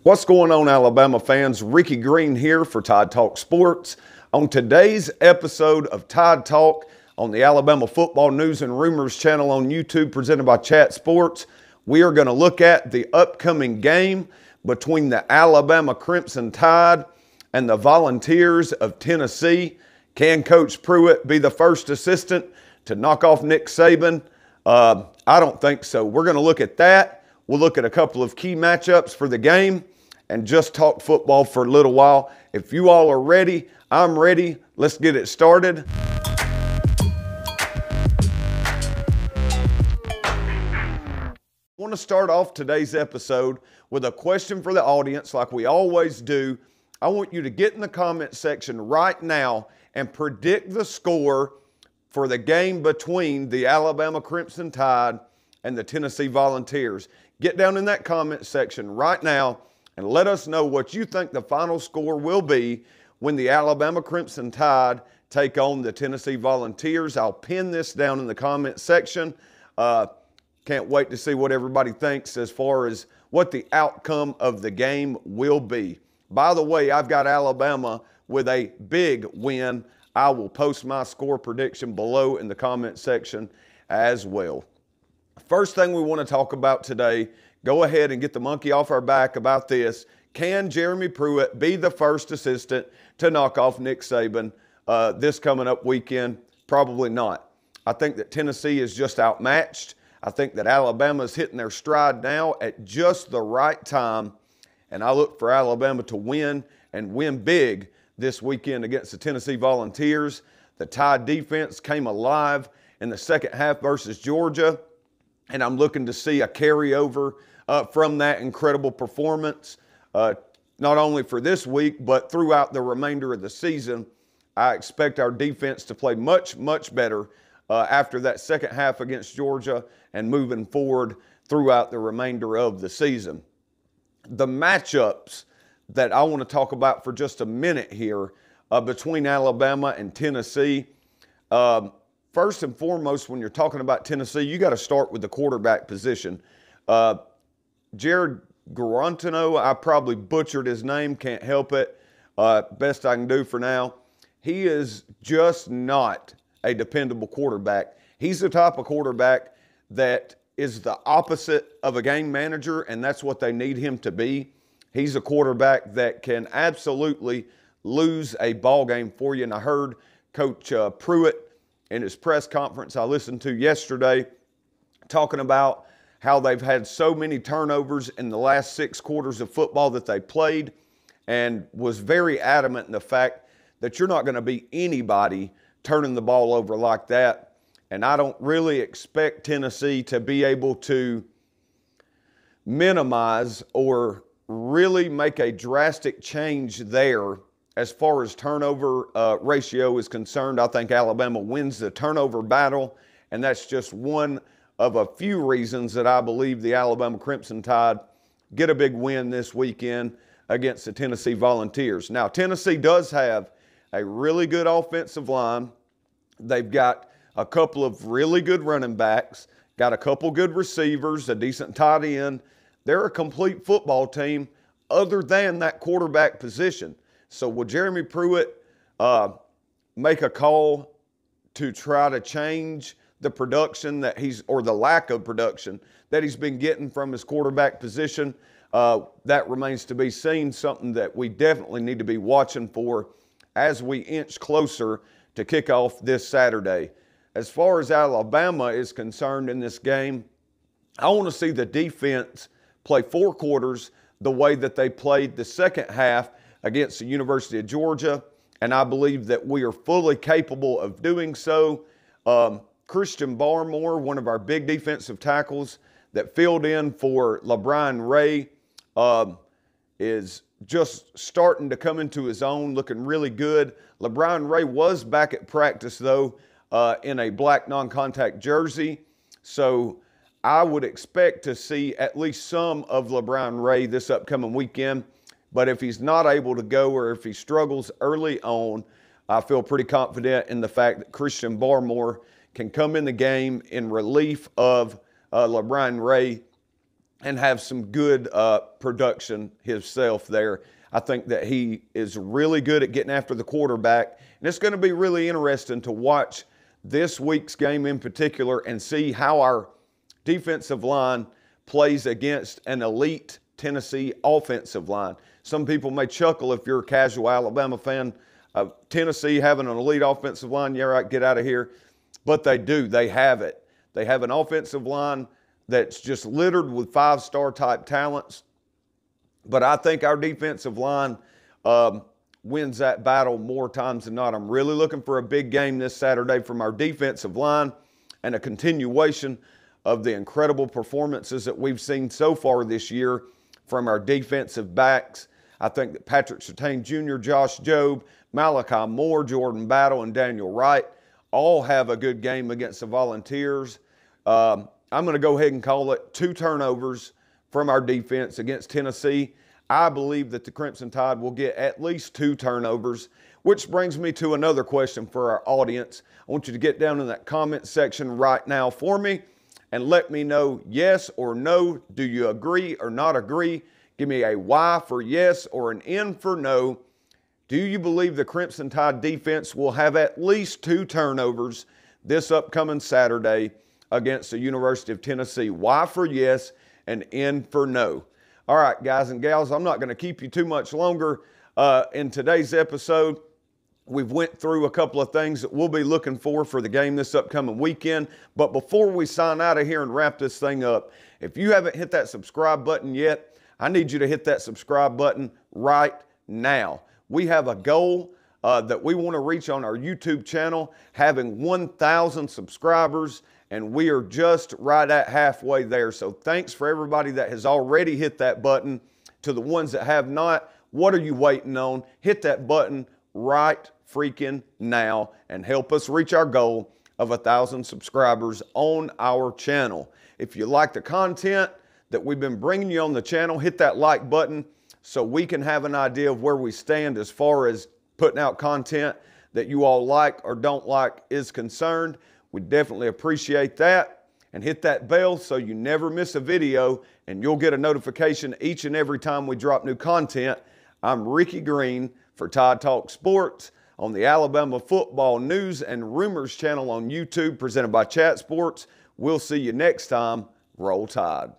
What's going on, Alabama fans? Ricky Green here for Tide Talk Sports. On today's episode of Tide Talk on the Alabama Football News and Rumors channel on YouTube presented by Chat Sports, we are going to look at the upcoming game between the Alabama Crimson Tide and the Volunteers of Tennessee. Can Coach Pruitt be the first assistant to knock off Nick Saban? I don't think so. We're going to look at that. We'll look at a couple of key matchups for the game and just talk football for a little while. If you all are ready, I'm ready. Let's get it started. I want to start off today's episode with a question for the audience like we always do. I want you to get in the comment section right now and predict the score for the game between the Alabama Crimson Tide and the Tennessee Volunteers. Get down in that comment section right now and let us know what you think the final score will be when the Alabama Crimson Tide take on the Tennessee Volunteers. I'll pin this down in the comment section. Can't wait to see what everybody thinks as far as what the outcome of the game will be. By the way, I've got Alabama with a big win. I will post my score prediction below in the comment section as well. First thing we want to talk about today, go ahead and get the monkey off our back about this. Can Jeremy Pruitt be the first assistant to knock off Nick Saban this coming up weekend? Probably not. I think that Tennessee is just outmatched. I think that Alabama's hitting their stride now at just the right time. And I look for Alabama to win and win big this weekend against the Tennessee Volunteers. The Tide defense came alive in the second half versus Georgia. And I'm looking to see a carryover from that incredible performance, not only for this week, but throughout the remainder of the season. I expect our defense to play much, much better after that second half against Georgia and moving forward throughout the remainder of the season. The matchups that I want to talk about for just a minute here between Alabama and Tennessee. First and foremost, when you're talking about Tennessee, you got to start with the quarterback position. Jared Garantino, I probably butchered his name, can't help it. Best I can do for now. He is just not a dependable quarterback. He's the type of quarterback that is the opposite of a game manager, and that's what they need him to be. He's a quarterback that can absolutely lose a ball game for you. And I heard Coach Pruitt in his press conference I listened to yesterday talking about how they've had so many turnovers in the last 6 quarters of football that they played, and was very adamant in the fact that you're not going to beat anybody turning the ball over like that. And I don't really expect Tennessee to be able to minimize or really make a drastic change there as far as turnover ratio is concerned. I think Alabama wins the turnover battle, and that's just one of a few reasons that I believe the Alabama Crimson Tide get a big win this weekend against the Tennessee Volunteers. Now, Tennessee does have a really good offensive line. They've got a couple of really good running backs, got a couple good receivers, a decent tight end. They're a complete football team other than that quarterback position. So will Jeremy Pruitt make a call to try to change the production that or the lack of production that he's been getting from his quarterback position? That remains to be seen, something that we definitely need to be watching for as we inch closer to kickoff this Saturday. As far as Alabama is concerned in this game, I want to see the defense play 4 quarters the way that they played the second half against the University of Georgia, and I believe that we are fully capable of doing so. Christian Barmore, one of our big defensive tackles that filled in for LeBron Ray, is just starting to come into his own, looking really good. LeBron Ray was back at practice, though, in a black non-contact jersey, so I would expect to see at least some of LeBron Ray this upcoming weekend. But if he's not able to go, or if he struggles early on, I feel pretty confident in the fact that Christian Barmore can come in the game in relief of LeBron Ray and have some good production himself there. I think that he is really good at getting after the quarterback. And it's going to be really interesting to watch this week's game in particular and see how our defensive line plays against an elite Tennessee offensive line. Some people may chuckle if you're a casual Alabama fan. Tennessee having an elite offensive line, yeah, right, get out of here. But they do. They have it. They have an offensive line that's just littered with five-star type talents. But I think our defensive line wins that battle more times than not. I'm really looking for a big game this Saturday from our defensive line and a continuation of the incredible performances that we've seen so far this year from our defensive backs. I think that Patrick Surtain Jr., Josh Jobe, Malachi Moore, Jordan Battle, and Daniel Wright all have a good game against the Volunteers. I'm going to go ahead and call it 2 turnovers from our defense against Tennessee. I believe that the Crimson Tide will get at least 2 turnovers, which brings me to another question for our audience. I want you to get down in that comment section right now for me and let me know yes or no. Do you agree or not agree? Give me a Y for yes or an N for no. Do you believe the Crimson Tide defense will have at least 2 turnovers this upcoming Saturday against the University of Tennessee? Y for yes and N for no. All right, guys and gals, I'm not going to keep you too much longer in today's episode. We've went through a couple of things that we'll be looking for the game this upcoming weekend. But before we sign out of here and wrap this thing up, if you haven't hit that subscribe button yet, I need you to hit that subscribe button right now. We have a goal that we want to reach on our YouTube channel, having 1,000 subscribers, and we are just right at halfway there. So thanks for everybody that has already hit that button. To the ones that have not, what are you waiting on? Hit that button right freaking now and help us reach our goal of 1,000 subscribers on our channel. If you like the content that we've been bringing you on the channel, hit that like button so we can have an idea of where we stand as far as putting out content that you all like or don't like is concerned. We definitely appreciate that. And hit that bell so you never miss a video and you'll get a notification each and every time we drop new content. I'm Ricky Green for Tide Talk Sports on the Alabama Football News and Rumors channel on YouTube, presented by Chat Sports. We'll see you next time. Roll Tide.